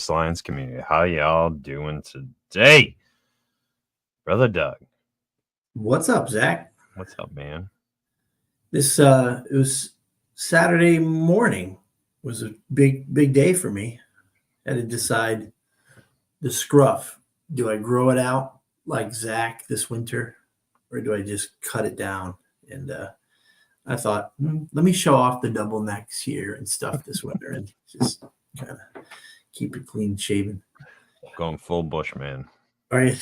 Service Alliance community. How y'all doing today? Brother Doug. What's up, Zach? What's up, man? It was Saturday morning. It was a big day for me. I had to decide the scruff. Do I grow it out like Zach this winter, or do I just cut it down? And I thought, let me show off the double necks here and stuff this winter, and just kind of keep it clean shaven. Going full Bushman. All right.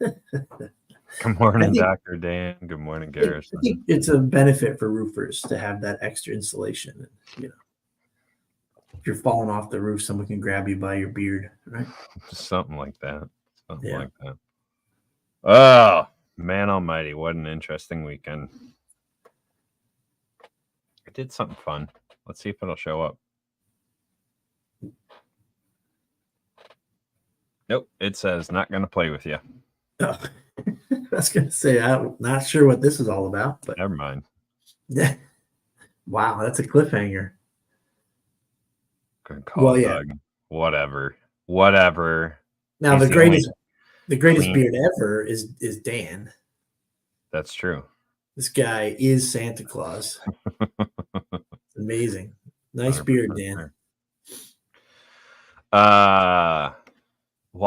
Good morning, Dr. Dan. Good morning, Garrison. I think it's a benefit for roofers to have that extra insulation. You know, if you're falling off the roof, someone can grab you by your beard, right? Something like that. Like that. Oh, man almighty. What an interesting weekend. I did something fun. Let's see if it'll show up. Nope. It says not going to play with you. Oh. I was going to say, I'm not sure what this is all about, but never mind. Yeah. Wow, that's a cliffhanger. Good call, Doug. Whatever. Now the greatest beard ever is Dan. That's true. This guy is Santa Claus. Amazing. Nice beard, Dan. Well,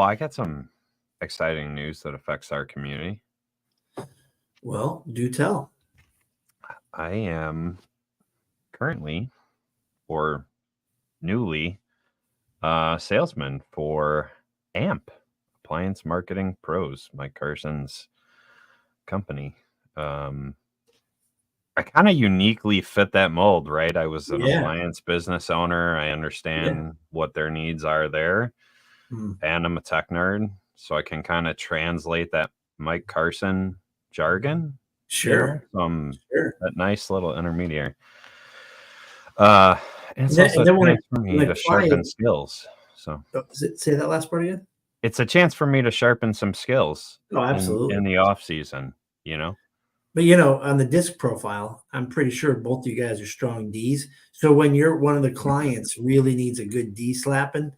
I got some exciting news that affects our community. Well, do tell. I am currently, or newly, salesman for AMP, Appliance Marketing Pros, Mike Carson's company. I kind of uniquely fit that mold, right? I was an appliance business owner. I understand what their needs are there. And I'm a tech nerd, so I can kind of translate that Mike Carson jargon. Sure. That nice little intermediary. And it's also a chance for me to sharpen skills. So say that last part again. It's a chance for me to sharpen some skills. Oh, absolutely. In the off season, you know. But on the disc profile, I'm pretty sure both of you guys are strong Ds. So when you're one of the clients really needs a good D slapping,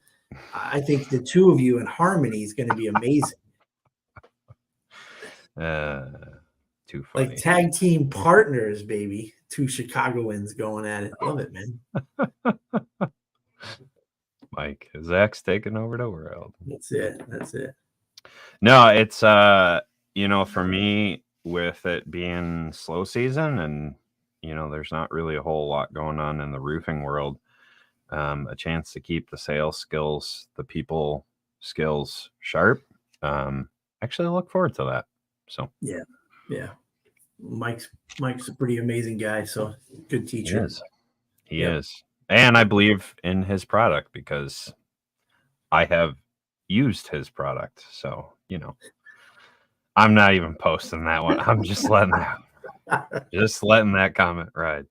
I think the two of you in harmony is going to be amazing. Too funny. Like tag team partners, baby. Two Chicagoans going at it. Love it, man. Mike, Zach's taking over the world. That's it. No, it's for me, with it being slow season and there's not really a whole lot going on in the roofing world. A chance to keep the sales skills, the people skills sharp. Actually, I look forward to that. So yeah. Mike's a pretty amazing guy. So good teacher. He is, and I believe in his product because I have used his product. So I'm not even posting that one. I'm just letting that comment ride.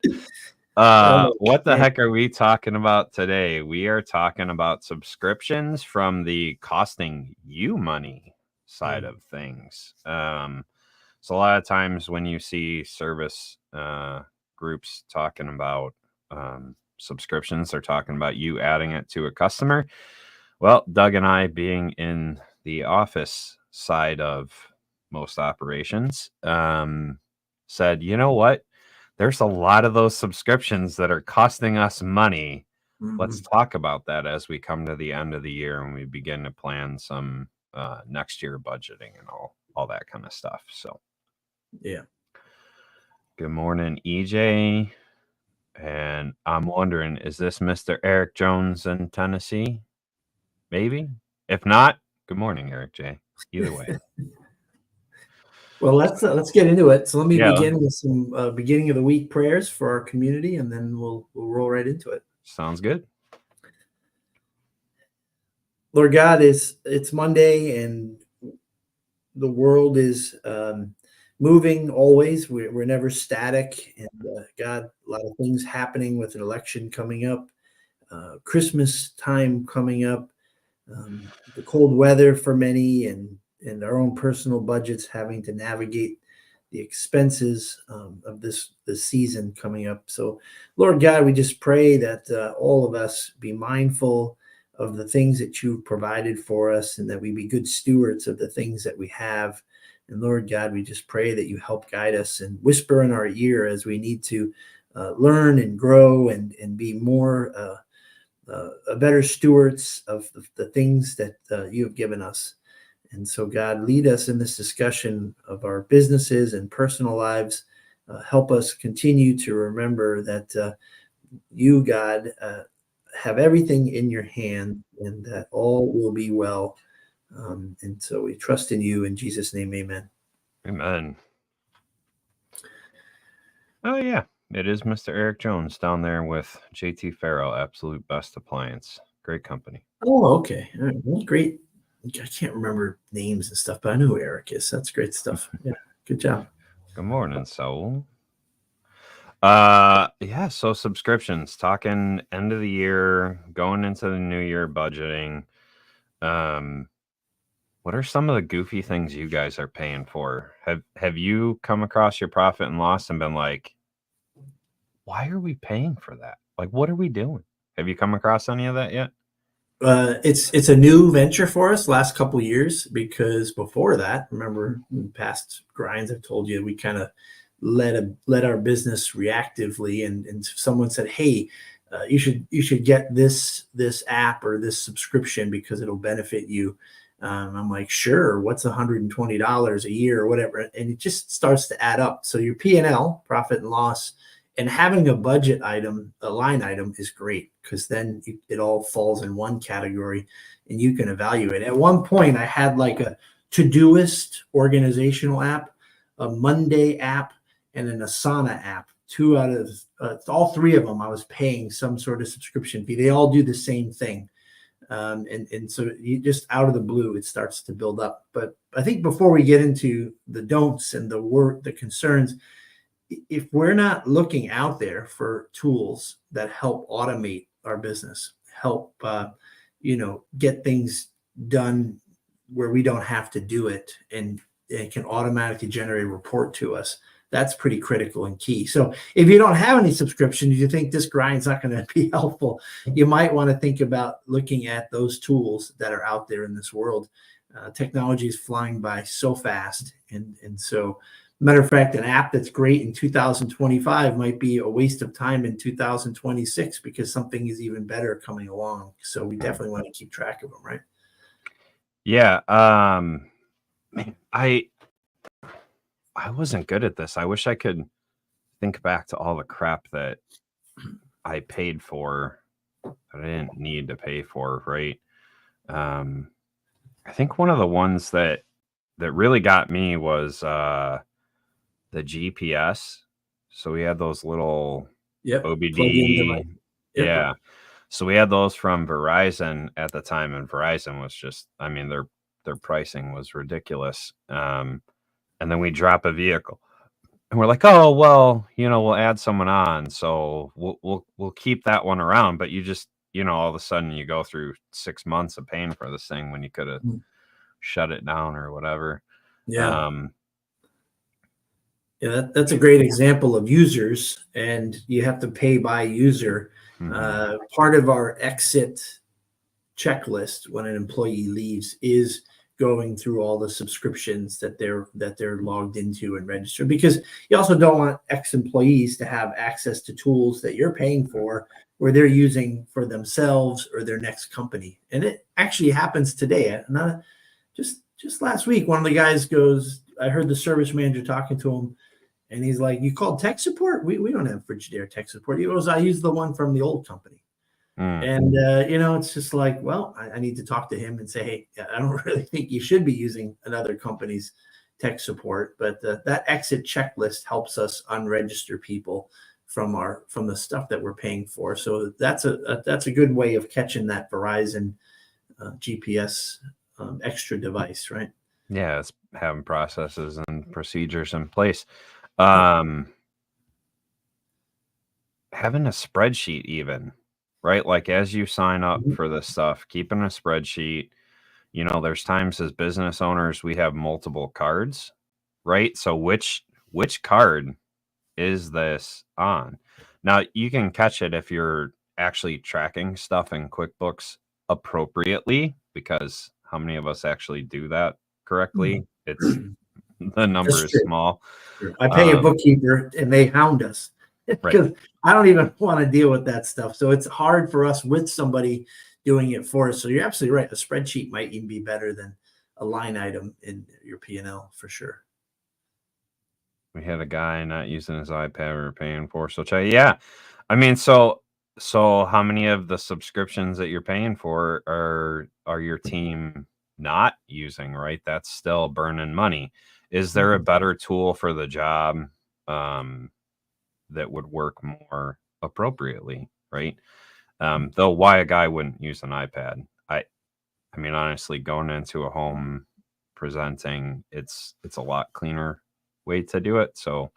What the heck are we talking about today? We are talking about subscriptions from the costing you money side of things. So a lot of times when you see service groups talking about subscriptions, they're talking about you adding it to a customer. Well, Doug and I, being in the office side of most operations, said, you know what? There's a lot of those subscriptions that are costing us money. Let's talk about that as we come to the end of the year and we begin to plan some next year budgeting and all that kind of stuff. So, Good morning, EJ. And I'm wondering, is this Mr. Eric Jones in Tennessee? Maybe. If not, good morning, Eric J. Either way. Well, let's get into it. So let me begin with some beginning of the week prayers for our community, and then we'll roll right into it. Sounds good. Lord God, it's Monday, and the world is moving always. We're never static, and God, a lot of things happening with an election coming up, Christmas time coming up, the cold weather for many, and our own personal budgets having to navigate the expenses of this season coming up. So, Lord God, we just pray that all of us be mindful of the things that you've provided for us, and that we be good stewards of the things that we have. And Lord God, we just pray that you help guide us and whisper in our ear as we need to learn and grow and be more better stewards of the things that you have given us. And so, God, lead us in this discussion of our businesses and personal lives. Help us continue to remember that you, God, have everything in your hand, and that all will be well. And so we trust in you. In Jesus' name, amen. Amen. Oh, yeah. It is Mr. Eric Jones down there with JT Farrell, Absolute Best Appliance. Great company. Oh, okay. All right. Well, great. I can't remember names and stuff, but I know who Eric is. That's great stuff. Yeah. Good job. Good morning, Saul. Yeah, so subscriptions, talking end of the year, going into the new year budgeting. What are some of the goofy things you guys are paying for? Have you come across your profit and loss and been like, why are we paying for that? Like, what are we doing? Have you come across any of that yet? It's a new venture for us last couple of years, because before that, remember in past grinds, I've told you we kind of led our business reactively, and someone said, "Hey, you should get this app or this subscription because it'll benefit you." I'm like, "Sure, what's $120 a year or whatever?" And it just starts to add up. So your P&L, profit and loss, and having a budget item, a line item, is great, because then it all falls in one category and you can evaluate. At one point, I had like a Todoist organizational app, a Monday app, and an Asana app. Two out of all three of them, I was paying some sort of subscription fee. They all do the same thing. And so you just out of the blue, it starts to build up. But I think before we get into the don'ts and the concerns, if we're not looking out there for tools that help automate our business, help get things done where we don't have to do it, and it can automatically generate a report to us, that's pretty critical and key. So if you don't have any subscriptions, you think this grind's not going to be helpful, you might want to think about looking at those tools that are out there in this world. Technology is flying by so fast, and so matter of fact, an app that's great in 2025 might be a waste of time in 2026, because something is even better coming along. So we definitely want to keep track of them, right? Yeah. Man, I wasn't good at this. I wish I could think back to all the crap that I paid for that I didn't need to pay for, right? I think one of the ones that really got me was the GPS. So we had those little OBD. Plug-in device. Yep. Yeah. So we had those from Verizon at the time, and Verizon was just, I mean, their pricing was ridiculous. And then we drop a vehicle, and we're like, oh well, we'll add someone on, so we'll keep that one around. But you just, all of a sudden you go through 6 months of paying for this thing when you could have shut it down or whatever. Yeah. Yeah, that's a great example of users, and you have to pay by user. Part of our exit checklist when an employee leaves is going through all the subscriptions that they're logged into and registered, because you also don't want ex-employees to have access to tools that you're paying for where they're using for themselves or their next company. And it actually happens today. Just last week, one of the guys goes, I heard the service manager talking to him, and he's like, "You called tech support? We don't have Frigidaire tech support." He goes, "I use the one from the old company." And it's just like, well, I need to talk to him and say, "Hey, I don't really think you should be using another company's tech support." But that exit checklist helps us unregister people from the stuff that we're paying for. So that's a good way of catching that Verizon GPS extra device, right? Yeah, it's having processes and procedures in place. Having a spreadsheet even, right? Like as you sign up for this stuff, keeping a spreadsheet. There's times as business owners we have multiple cards, right? So which card is this on? Now you can catch it if you're actually tracking stuff in QuickBooks appropriately, because how many of us actually do that correctly? It's the number That's is true. small. I pay a bookkeeper and they hound us Right. because I don't even want to deal with that stuff. So it's hard for us with somebody doing it for us. So you're absolutely right. A spreadsheet might even be better than a line item in your P&L for sure. We had a guy not using his iPad we were paying for. So yeah. I mean, so how many of the subscriptions that you're paying for are your team not using, right? That's still burning money. Is there a better tool for the job that would work more appropriately, right? Though why a guy wouldn't use an iPad. I mean, honestly, going into a home presenting, it's a lot cleaner way to do it. So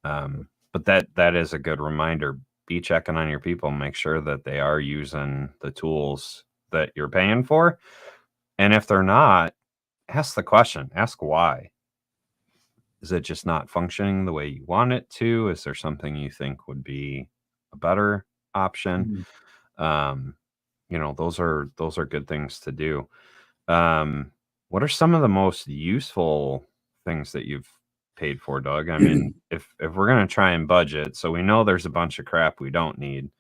but that is a good reminder. Be checking on your people, make sure that they are using the tools that you're paying for. And if they're not, ask the question, ask why. Is it just not functioning the way you want it to? Is there something you think would be a better option? Um, those are good things to do. What are some of the most useful things that you've paid for, Doug? I mean, if we're gonna try and budget, so we know there's a bunch of crap we don't need,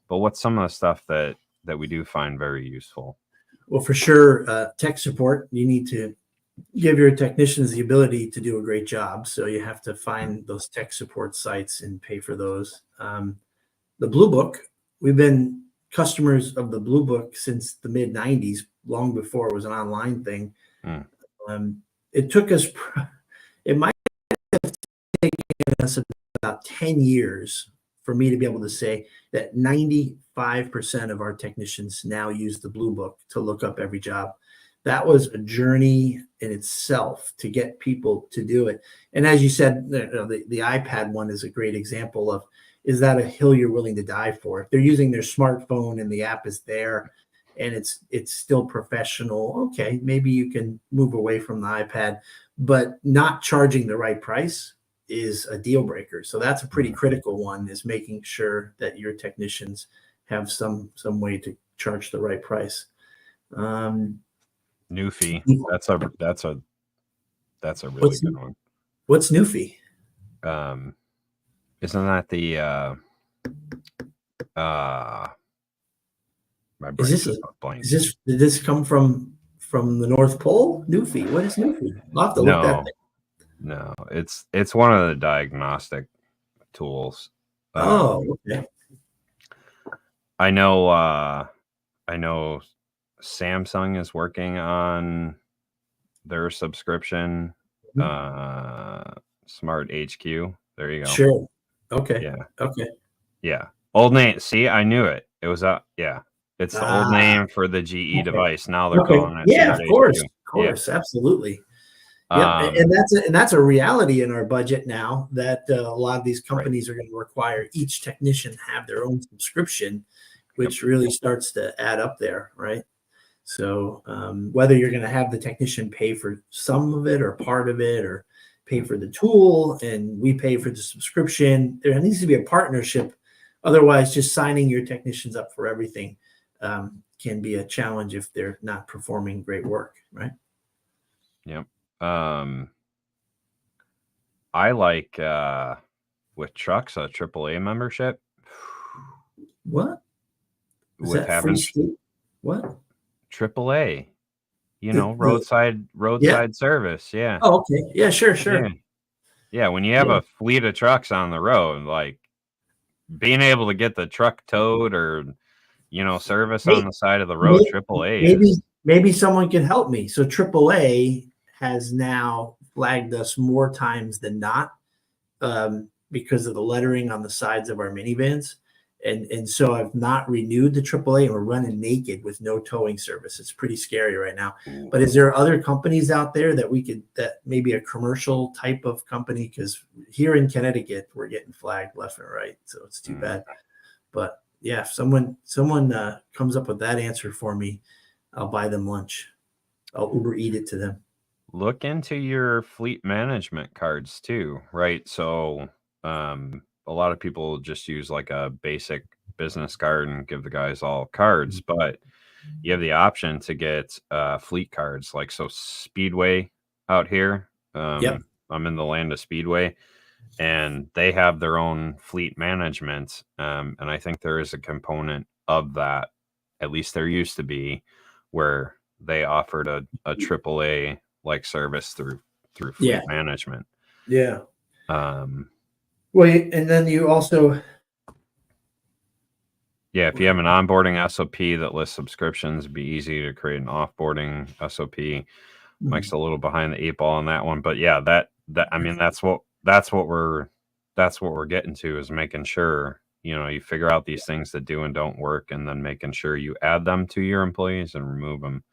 but what's some of the stuff that we do find very useful? Well, for sure, tech support, you need to give your technicians the ability to do a great job. So you have to find those tech support sites and pay for those. The Blue Book, we've been customers of the Blue Book since the mid 90s, long before it was an online thing. It took us, it might have taken us about 10 years for me to be able to say that 95% of our technicians now use the Blue Book to look up every job. That was a journey in itself to get people to do it. And as you said, the iPad one is a great example of, is that a hill you're willing to die for? If they're using their smartphone and the app is there and it's still professional, okay, maybe you can move away from the iPad, but not charging the right price is a deal breaker. So that's a pretty critical one, is making sure that your technicians have some way to charge the right price. Newfie. That's a really good one. What's Newfie? Isn't that the my brain's just blank. Did this come from the North Pole? Newfie. What is Newfie? I'll have to look that thing. No, it's one of the diagnostic tools. Okay. I know Samsung is working on their subscription, Smart HQ. There you go. Sure. Okay. Yeah. Okay. Yeah. Old name. See, I knew it. It was yeah. It's the old name for the GE device. Now they're calling it Smart HQ. Of course, absolutely. Yeah, and that's a reality in our budget now, that a lot of these companies are going to require each technician have their own subscription, which really starts to add up there, right? So whether you're going to have the technician pay for some of it or part of it, or pay for the tool and we pay for the subscription, there needs to be a partnership. Otherwise, just signing your technicians up for everything can be a challenge if they're not performing great work, right? Yep. I like with trucks a AAA membership. What? Is with that having free state? What? AAA, roadside service. Yeah. Oh, okay. Yeah, sure. Yeah. When you have a fleet of trucks on the road, like being able to get the truck towed or service on the side of the road, AAA. Maybe someone can help me. So AAA has now flagged us more times than not because of the lettering on the sides of our minivans. And so I've not renewed the AAA, and we're running naked with no towing service. It's pretty scary right now. But is there other companies out there that maybe a commercial type of company? Because here in Connecticut, we're getting flagged left and right. So it's too bad. But yeah, if someone comes up with that answer for me, I'll buy them lunch. I'll Uber eat it to them. Look into your fleet management cards too, right? So a lot of people just use like a basic business card and give the guys all cards, but you have the option to get fleet cards. Like, so Speedway out here, Yep. I'm in the land of Speedway, and they have their own fleet management. And I think there is a component of that, at least there used to be, where they offered a AAA like service through fleet management. Yeah. Um, Well, and then you also, yeah, if you have an onboarding SOP that lists subscriptions, it'd be easy to create an offboarding SOP. Mike's a little behind the 8 ball on that one, but yeah, that I mean, that's what we're getting to, is making sure, you figure out these things that do and don't work, and then making sure you add them to your employees and remove them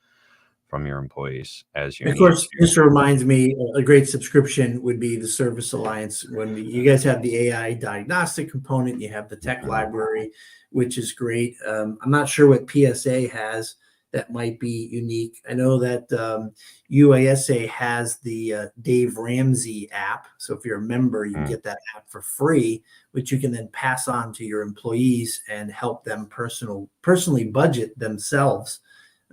from your employees as you of need course, to. this reminds me, a great subscription would be the Service Alliance. When you guys have the AI diagnostic component, you have the tech library, which is great. I'm not sure what PSA has that might be unique. I know that UASA has the Dave Ramsey app. So if you're a member, you can get that app for free, which you can then pass on to your employees and help them personally budget themselves.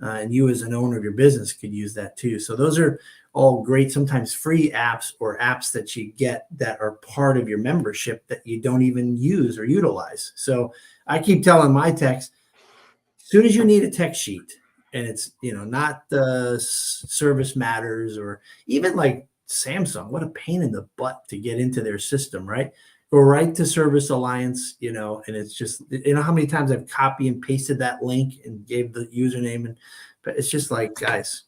And you as an owner of your business could use that too. So those are all great, sometimes free apps, or apps that you get that are part of your membership that you don't even use or utilize. So I keep telling my techs, as soon as you need a tech sheet, and it's, not the Service Matters, or even like Samsung, what a pain in the butt to get into their system, right? Go right to Service Alliance, and it's just, how many times I've copy and pasted that link and gave the username, but it's just like, guys,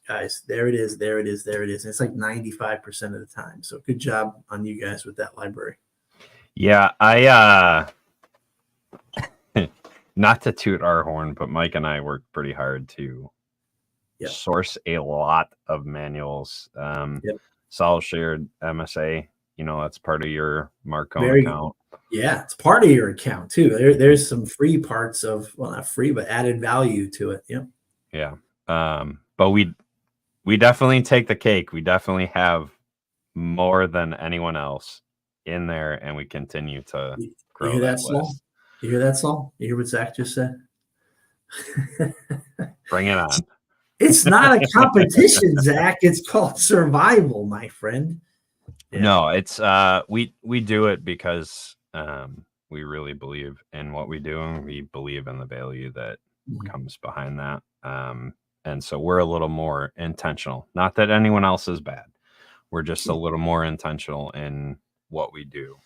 there it is. And it's like 95% of the time. So good job on you guys with that library. Yeah, I not to toot our horn, but Mike and I worked pretty hard to source a lot of manuals. Sol shared MSA. That's part of your Marcone account. Yeah, it's part of your account too. There's some free parts of, well, not free, but added value to it. Yep. Yeah. But we definitely take the cake. We definitely have more than anyone else in there, and we continue to grow. You hear that, Saul? You hear that, Saul? You hear what Zach just said? Bring it on. It's not a competition, Zach. It's called survival, my friend. Yeah. No, it's we do it because we really believe in what we do, and we believe in the value that comes behind that. And so we're a little more intentional. Not that anyone else is bad. We're just a little more intentional in what we do,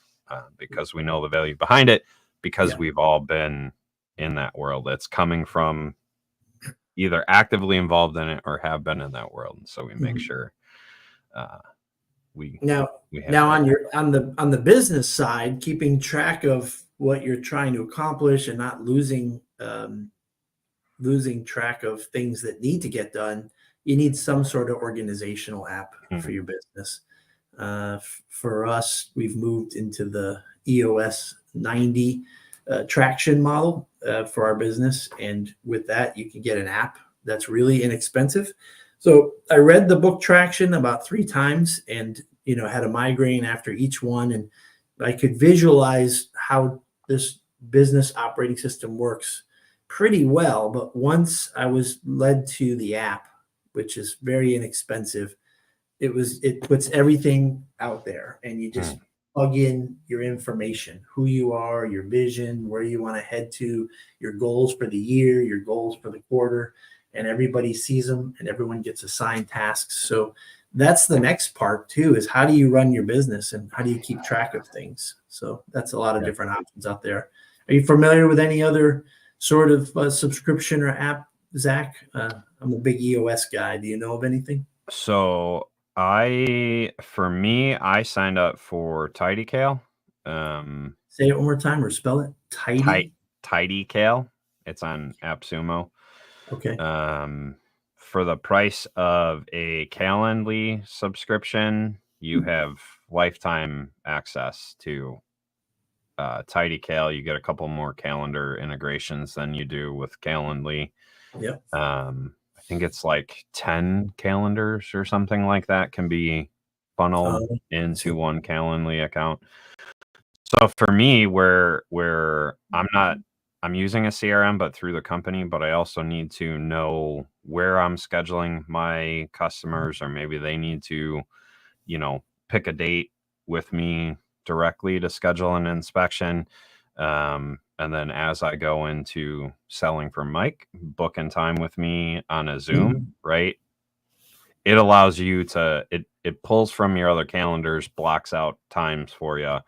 because we know the value behind it, because we've all been in that world. It's coming from either actively involved in it or have been in that world. And so we make sure we now on the business side, keeping track of what you're trying to accomplish and not losing track of things that need to get done. You need some sort of organizational app for your business. For us, we've moved into the EOS 90 traction model for our business. And with that, you can get an app that's really inexpensive. So I read the book Traction about 3 times, and, had a migraine after each one. And I could visualize how this business operating system works pretty well. But once I was led to the app, which is very inexpensive, it puts everything out there, and you just plug in your information, who you are, your vision, where you want to head to, your goals for the year, your goals for the quarter, and everybody sees them, and everyone gets assigned tasks. So that's the next part too, is how do you run your business and how do you keep track of things? So that's a lot of different options out there. Are you familiar with any other sort of subscription or app, Zach? I'm a big EOS guy. Do you know of anything? So I signed up for TidyCal. Say it one more time, or spell it. TidyCal. It's on AppSumo. Okay. For the price of a Calendly subscription, you have lifetime access to TidyCal. You get a couple more calendar integrations than you do with Calendly. Yep. I think it's like 10 calendars or something like that can be funneled into one Calendly account. So for me, where I'm not I'm using a CRM, but through the company, but I also need to know where I'm scheduling my customers, or maybe they need to, pick a date with me directly to schedule an inspection. And then as I go into selling for Mike, booking time with me on a Zoom, right? It allows you to, it pulls from your other calendars, blocks out times for you,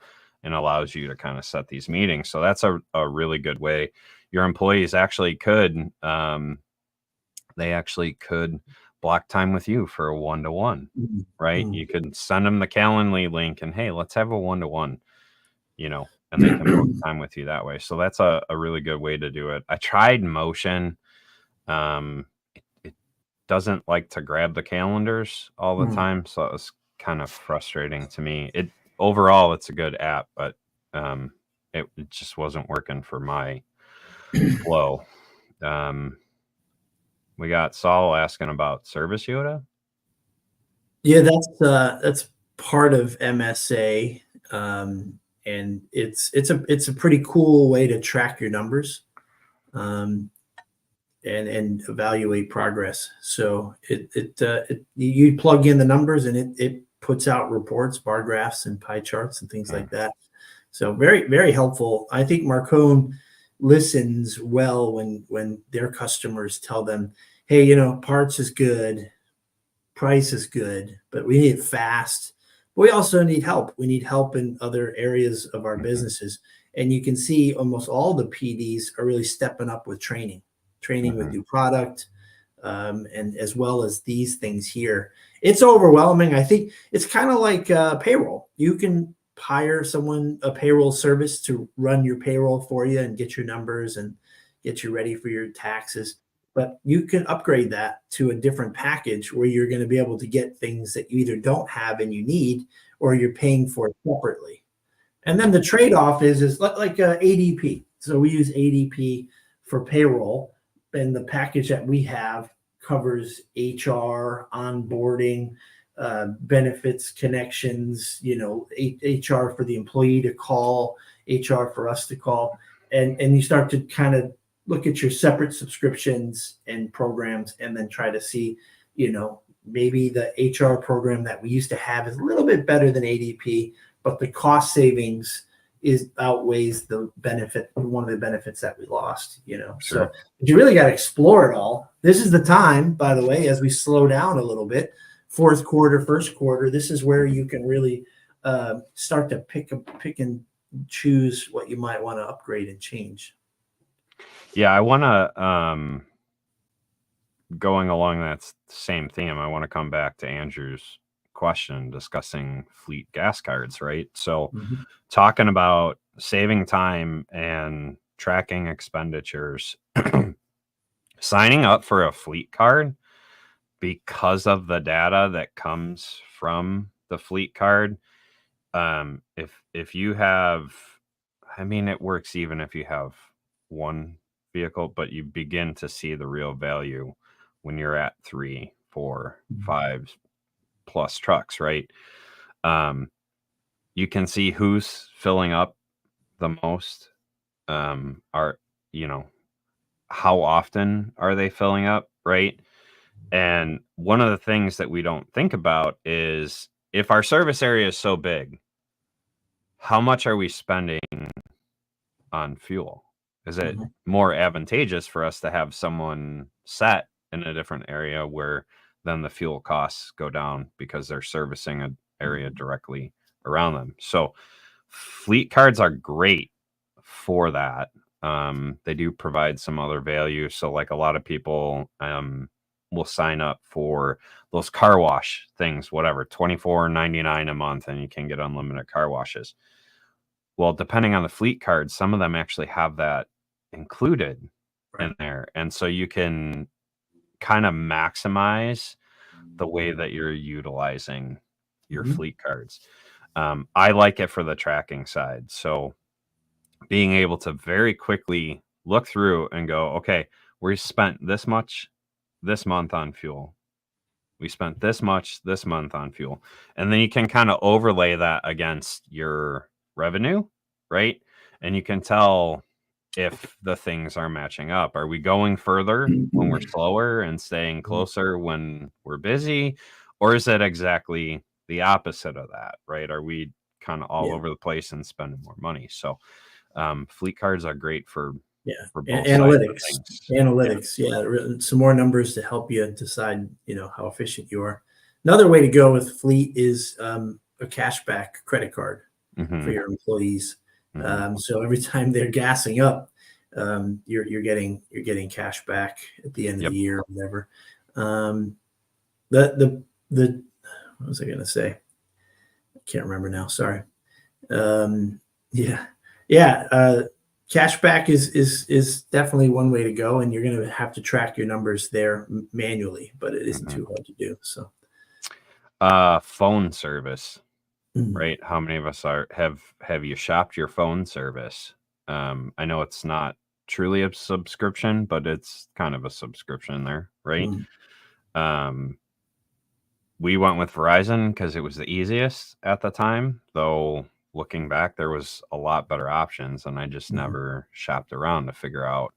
and allows you to kind of set these meetings. So that's a really good way. Your employees actually could, they actually could block time with you for a one-to-one, right? You could send them the Calendly link and, hey, let's have a one-to-one, and they can book time with you that way. So that's a really good way to do it. I tried Motion. It doesn't like to grab the calendars all the time, so it was kind of frustrating to me. Overall, it's a good app, but it just wasn't working for my flow. We got Saul asking about Service Yoda. Yeah, that's part of MSA, and it's a pretty cool way to track your numbers, and evaluate progress. So you plug in the numbers and it puts out reports, bar graphs, and pie charts and things like that. So very, very helpful. I think Marcone listens well when their customers tell them, hey, parts is good, price is good, but we need it fast. But we also need help. We need help in other areas of our businesses. And you can see almost all the PDs are really stepping up with training with new product, and as well as these things here. It's overwhelming. I think it's kind of like payroll. You can hire someone, a payroll service, to run your payroll for you and get your numbers and get you ready for your taxes. But you can upgrade that to a different package where you're going to be able to get things that you either don't have and you need, or you're paying for separately. And then the trade-off is like ADP. So we use ADP for payroll, and the package that we have covers HR, onboarding, benefits, connections, HR for the employee to call, HR for us to call. And you start to kind of look at your separate subscriptions and programs, and then try to see, maybe the HR program that we used to have is a little bit better than ADP, but the cost savings outweighs the benefit, one of the benefits that we lost, Sure. So you really got to explore it all. This is the time, by the way, as we slow down a little bit, fourth quarter, first quarter, this is where you can really start to pick and choose what you might want to upgrade and change. Yeah, I want to, going along that same theme, I want to come back to Andrew's question discussing fleet gas cards, right? So talking about saving time and tracking expenditures, signing up for a fleet card, because of the data that comes from the fleet card, if you have, it works even if you have one vehicle, but you begin to see the real value when you're at 3, 4, 5 plus trucks, right? You can see who's filling up the most. How often are they filling up, right? And one of the things that we don't think about is, if our service area is so big, how much are we spending on fuel? Is it more advantageous for us to have someone set in a different area where then the fuel costs go down because they're servicing an area directly around them? So fleet cards are great for that. They do provide some other value. So like a lot of people will sign up for those car wash things, whatever, $24.99 a month, and you can get unlimited car washes. Well, depending on the fleet card, some of them actually have that included in there. And so you can kind of maximize the way that you're utilizing your fleet cards. I like it for the tracking side. So being able to very quickly look through and go, okay, we spent this much this month on fuel. We spent this much this month on fuel. And then you can kind of overlay that against your revenue, right? And you can tell, if the things are matching up. Are we going further when we're slower and staying closer when we're busy? Or is it exactly the opposite of that, right? Are we kind of all Yeah. over the place and spending more money? So fleet cards are great for Yeah. both sides of things. Analytics. Yeah. Some more numbers to help you decide, how efficient you are. Another way to go with fleet is a cashback credit card for your employees. So every time they're gassing up, you're getting cash back at the end of the year or whatever. The what was I going to say? I can't remember now. Sorry. Yeah. Cashback is definitely one way to go, and you're going to have to track your numbers there manually, but it isn't too hard to do. So, phone service, right? How many of us have you shopped your phone service? I know it's not truly a subscription, but it's kind of a subscription there, right? We went with Verizon because it was the easiest at the time, though looking back, there was a lot better options, and I just never shopped around to figure out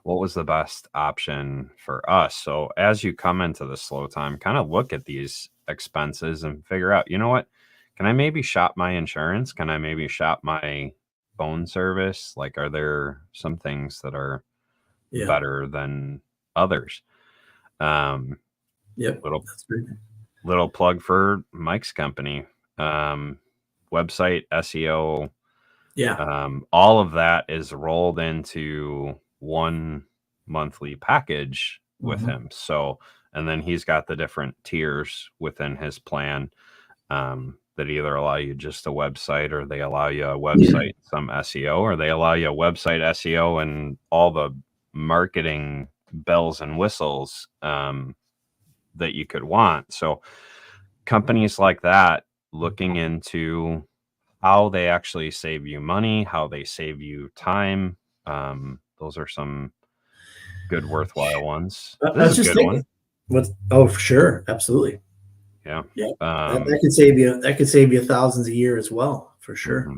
what was the best option for us. So as you come into the slow time, kind of look at these expenses and figure out, you know what? Can I maybe shop my insurance? Can I maybe shop my phone service? Like, are there some things that are better than others? Yep, Little that's great. little plug for Mike's company. Website SEO. All of that is rolled into one monthly package with him. So, and then he's got the different tiers within his plan that either allow you just a website, or they allow you a website, some SEO, or they allow you a website SEO and all the marketing bells and whistles that you could want. So companies like that, looking into how they actually save you money, how they save you time. Those are some good, worthwhile ones. I This was is a just good one. thinking, for sure, absolutely. Yeah. Yeah, that could save you thousands a year as well, for sure.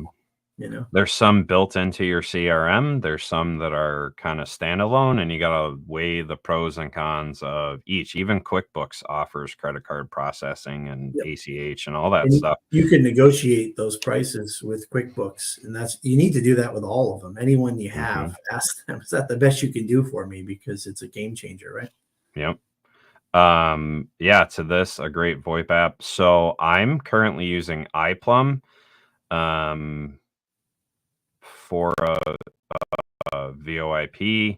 There's some built into your CRM. There's some that are kind of standalone, and you got to weigh the pros and cons of each. Even QuickBooks offers credit card processing and ACH and all that And stuff. you can negotiate those prices with QuickBooks, and you need to do that with all of them. Anyone you have, ask them, is that the best you can do for me? Because it's a game changer, right? Yep. To this, a great VoIP app. So I'm currently using iPlum for a VoIP.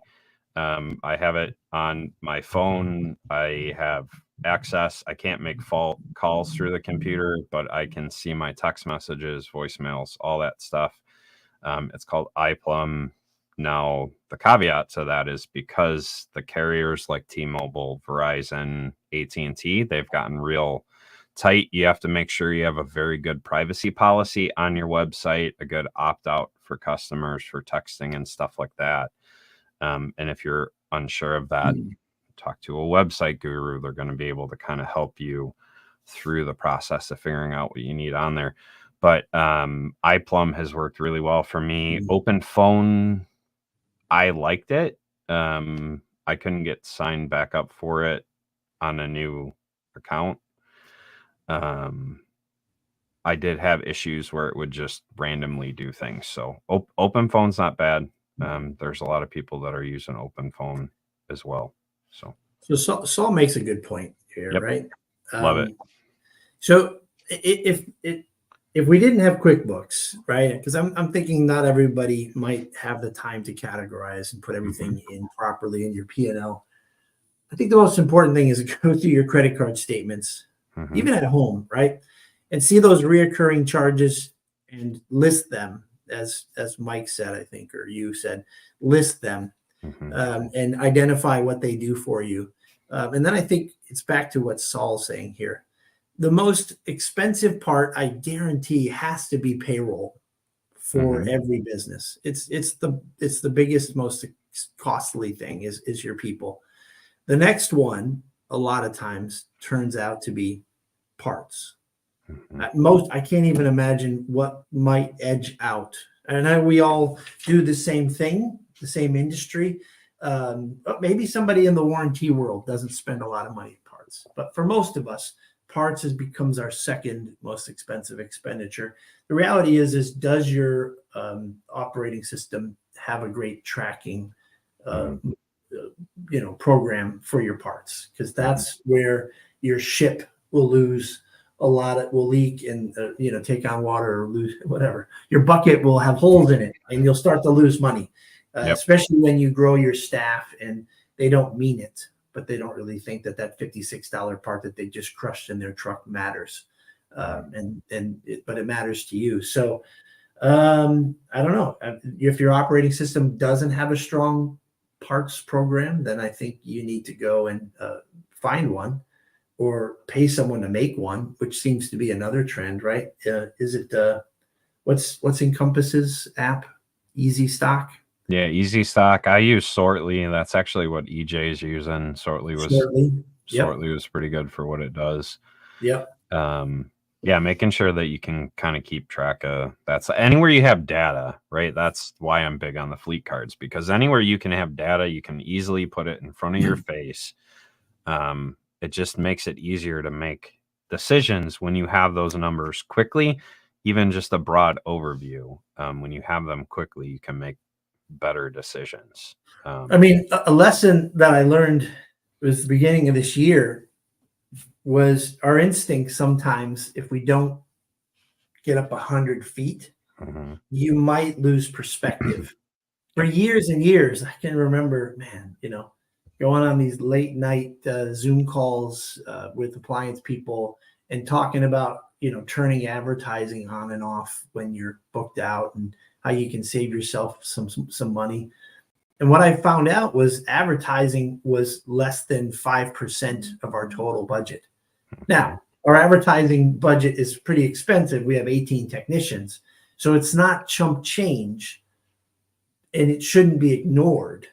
I have it on my phone. I have access. I can't make calls through the computer, but I can see my text messages, voicemails, all that stuff. It's called iPlum. Now, the caveat to that is because the carriers like T-Mobile, Verizon, AT&T, they've gotten real tight. You have to make sure you have a very good privacy policy on your website, a good opt-out for customers for texting and stuff like that. And if you're unsure of that, talk to a website guru. They're going to be able to kind of help you through the process of figuring out what you need on there. But iPlum has worked really well for me. Open Phone, I liked it. I couldn't get signed back up for it on a new account. I did have issues where it would just randomly do things. So Open Phone's not bad. There's a lot of people that are using Open Phone as well. So Saul makes a good point here, right? Love it. So if we didn't have QuickBooks, right? Because I'm thinking not everybody might have the time to categorize and put everything in properly in your P&L. I think the most important thing is to go through your credit card statements, even at home, right? And see those reoccurring charges and list them, as Mike said, I think, or you said, list them and identify what they do for you. And then I think it's back to what Saul's saying here. The most expensive part, I guarantee, has to be payroll for every business. It's the biggest, most costly thing is your people. The next one, a lot of times, turns out to be parts. I can't even imagine what might edge out. And I know we all do the same thing, the same industry. Maybe somebody in the warranty world doesn't spend a lot of money on parts, but for most of us, parts becomes our second most expensive expenditure. The reality is does your operating system have a great tracking program for your parts? Because that's where your ship will lose a lot. It will leak and take on water or lose whatever. Your bucket will have holes in it, and you'll start to lose money, especially when you grow your staff and they don't mean it, but they don't really think that $56 part that they just crushed in their truck matters, but it matters to you. So I don't know if your operating system doesn't have a strong parts program, then I think you need to go and find one or pay someone to make one, which seems to be another trend, right? Is it what's Encompass's app? Easy Stock? Yeah, Easy Stock. I use Sortly. That's actually what EJ is using. Sortly was pretty good for what it does. Yep. Yeah, making sure that you can kind of keep track of that's anywhere you have data, right? That's why I'm big on the fleet cards, because anywhere you can have data, you can easily put it in front of your face. It just makes it easier to make decisions when you have those numbers quickly. Even just a broad overview, when you have them quickly, you can make better decisions. I mean, a lesson that I learned was the beginning of this year was our instinct sometimes, if we don't get up 100 feet, you might lose perspective. For years and years, I can remember, man, going on these late night Zoom calls with Appliance people and talking about, turning advertising on and off when you're booked out and how you can save yourself some money. And what I found out was advertising was less than 5% of our total budget. Now, our advertising budget is pretty expensive. We have 18 technicians, so it's not chump change, and it shouldn't be ignored.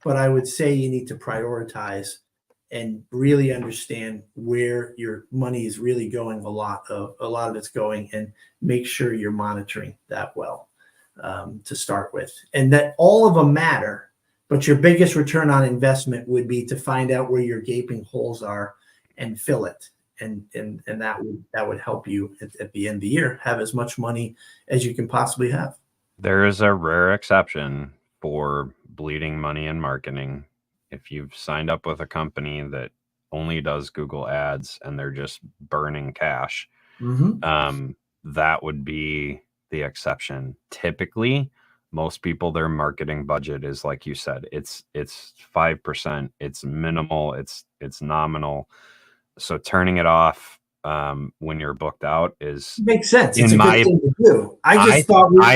But I would say you need to prioritize and really understand where your money is really going. A lot of it's going, and make sure you're monitoring that well to start with, and that all of them matter. But your biggest return on investment would be to find out where your gaping holes are and fill it, and that would help you at the end of the year have as much money as you can possibly have. There is a rare exception for bleeding money in marketing. If you've signed up with a company that only does Google ads and they're just burning cash, that would be the exception. Typically, most people, their marketing budget is, like you said, it's 5%. It's minimal. It's nominal. So turning it off when you're booked out makes sense. It's a good thing to do. I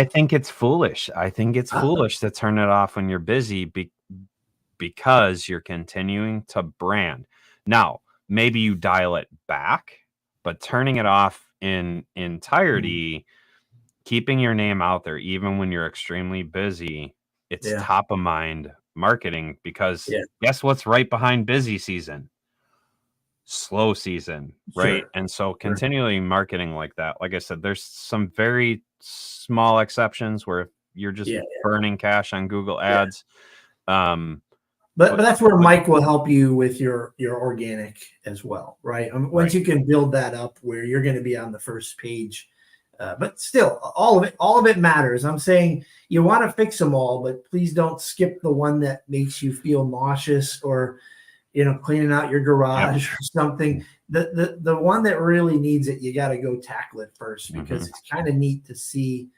think it's foolish. I think it's foolish to turn it off when you're busy because you're continuing to brand. Now, maybe you dial it back, but turning it off in entirety, keeping your name out there, even when you're extremely busy, it's top of mind marketing, because guess what's right behind busy season? Slow season, right? And so continually marketing like that, like I said, there's some very small exceptions where you're just burning cash on Google ads. But that's where Mike will help you with your organic as well, right? Once you can build that up where you're going to be on the first page, but still, all of it matters. I'm saying you want to fix them all, but please don't skip the one that makes you feel nauseous, or cleaning out your garage or something. The one that really needs it, you got to go tackle it first, because it's kind of neat to see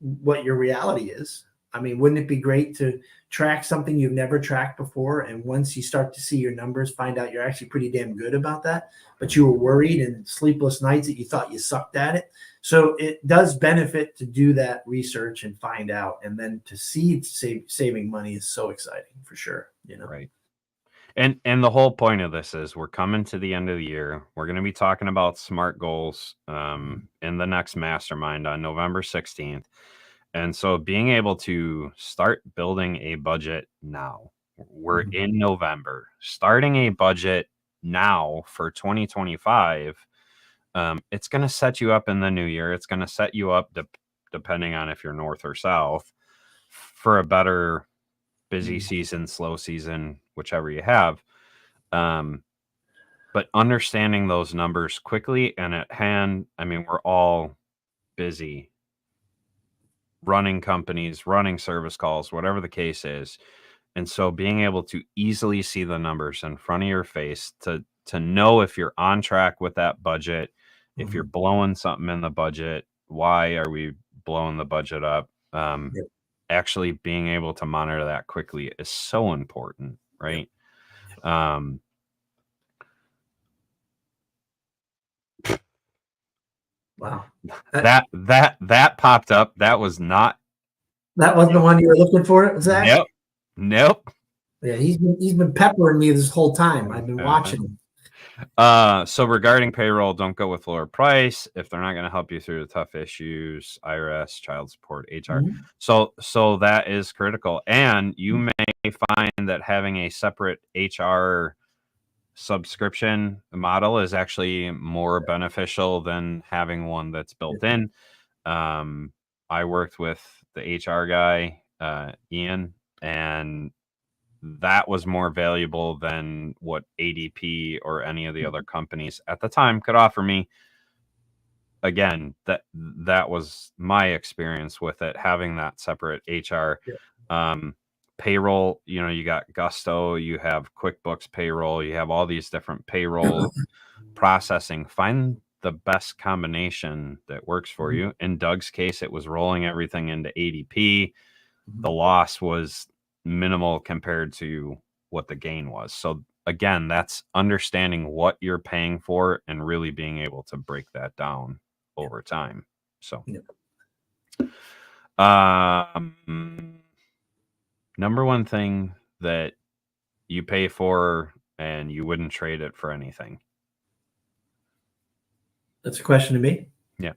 what your reality is. I mean, wouldn't it be great to track something you've never tracked before? And once you start to see your numbers, find out you're actually pretty damn good about that, but you were worried and sleepless nights that you thought you sucked at it. So it does benefit to do that research and find out, and then to see saving money is so exciting for sure. Right. And the whole point of this is we're coming to the end of the year. We're going to be talking about SMART goals in the next mastermind on November 16th. And so being able to start building a budget now, we're in November, starting a budget now for 2025, it's going to set you up in the new year. It's going to set you up, depending on if you're north or south, for a better busy season, slow season, whichever you have. But understanding those numbers quickly and at hand, I mean, we're all busy running companies, running service calls, whatever the case is. And so being able to easily see the numbers in front of your face to know if you're on track with that budget, if you're blowing something in the budget, why are we blowing the budget up? Yep. Actually being able to monitor that quickly is so important, right? Wow. That popped up. That was not. That wasn't the one you were looking for, Zach? Nope. Yeah, he's been peppering me this whole time. I've been watching him. So regarding payroll, don't go with lower price if they're not going to help you through the tough issues, IRS, child support, HR. So that is critical. And you may find that having a separate HR subscription model is actually more beneficial than having one that's built in. I worked with the HR guy, Ian, and that was more valuable than what ADP or any of the other companies at the time could offer me. Again, that was my experience with it, having that separate HR. Payroll, you got Gusto, you have QuickBooks payroll, you have all these different payroll processing. Find the best combination that works for you. In Doug's case, it was rolling everything into ADP. The loss was minimal compared to what the gain was. So again, that's understanding what you're paying for and really being able to break that down over time. So, number one thing that you pay for and you wouldn't trade it for anything. That's a question to me. Yeah.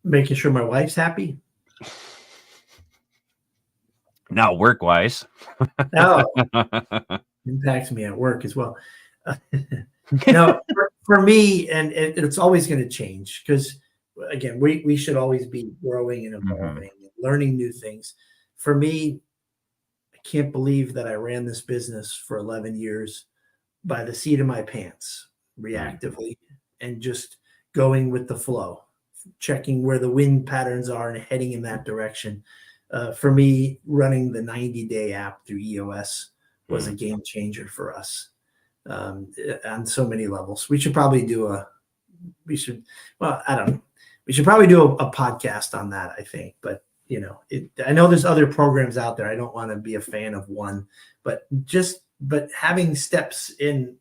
Making sure my wife's happy. Now, work-wise. Oh, impacts me at work as well. No, for me, and it's always going to change because, again, we should always be growing and evolving and learning new things. For me, I can't believe that I ran this business for 11 years by the seat of my pants, reactively, and just going with the flow, checking where the wind patterns are and heading in that direction. For me, running the 90-day app through EOS was a game changer for us on so many levels. We should probably do a podcast on that, I think. But, I know there's other programs out there. I don't want to be a fan of one, but having steps in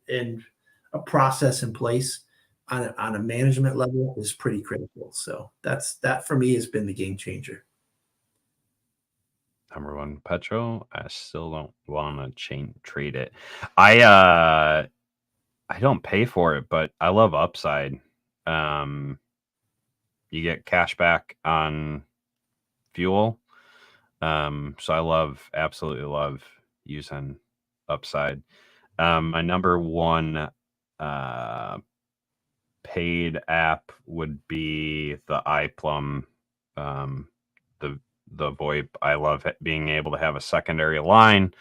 a process in place on a management level is pretty critical. So that for me has been the game changer. Number one, Petro. I still don't want to trade it. I don't pay for it, but I love Upside. You get cash back on fuel. So I absolutely love using Upside. My number one paid app would be the iPlum, the VoIP. I love being able to have a secondary line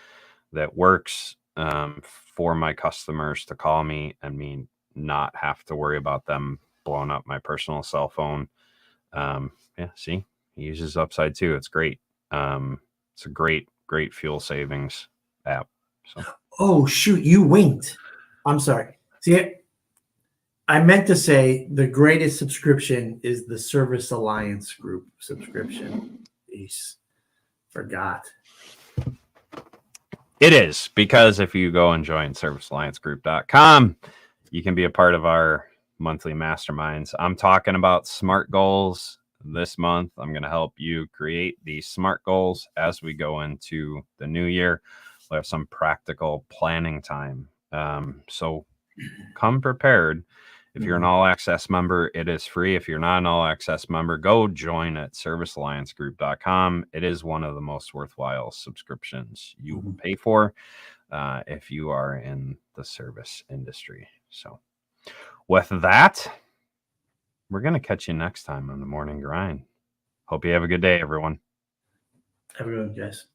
that works for my customers to call me and me not have to worry about them blowing up my personal cell phone. See, he uses Upside too. It's great. It's a great fuel savings app. So. Oh, shoot, you winked. I'm sorry. See, I meant to say the greatest subscription is the Service Alliance Group subscription. Jeez, forgot. It is, because if you go and join servicealliancegroup.com, you can be a part of our monthly masterminds. I'm talking about SMART goals this month. I'm going to help you create these SMART goals as we go into the new year. We'll have some practical planning time. So come prepared. If you're an all-access member, it is free. If you're not an all-access member, go join at servicealliancegroup.com. It is one of the most worthwhile subscriptions you will pay for if you are in the service industry. So with that, we're going to catch you next time on The Morning Grind. Hope you have a good day, everyone. Have a good one, guys.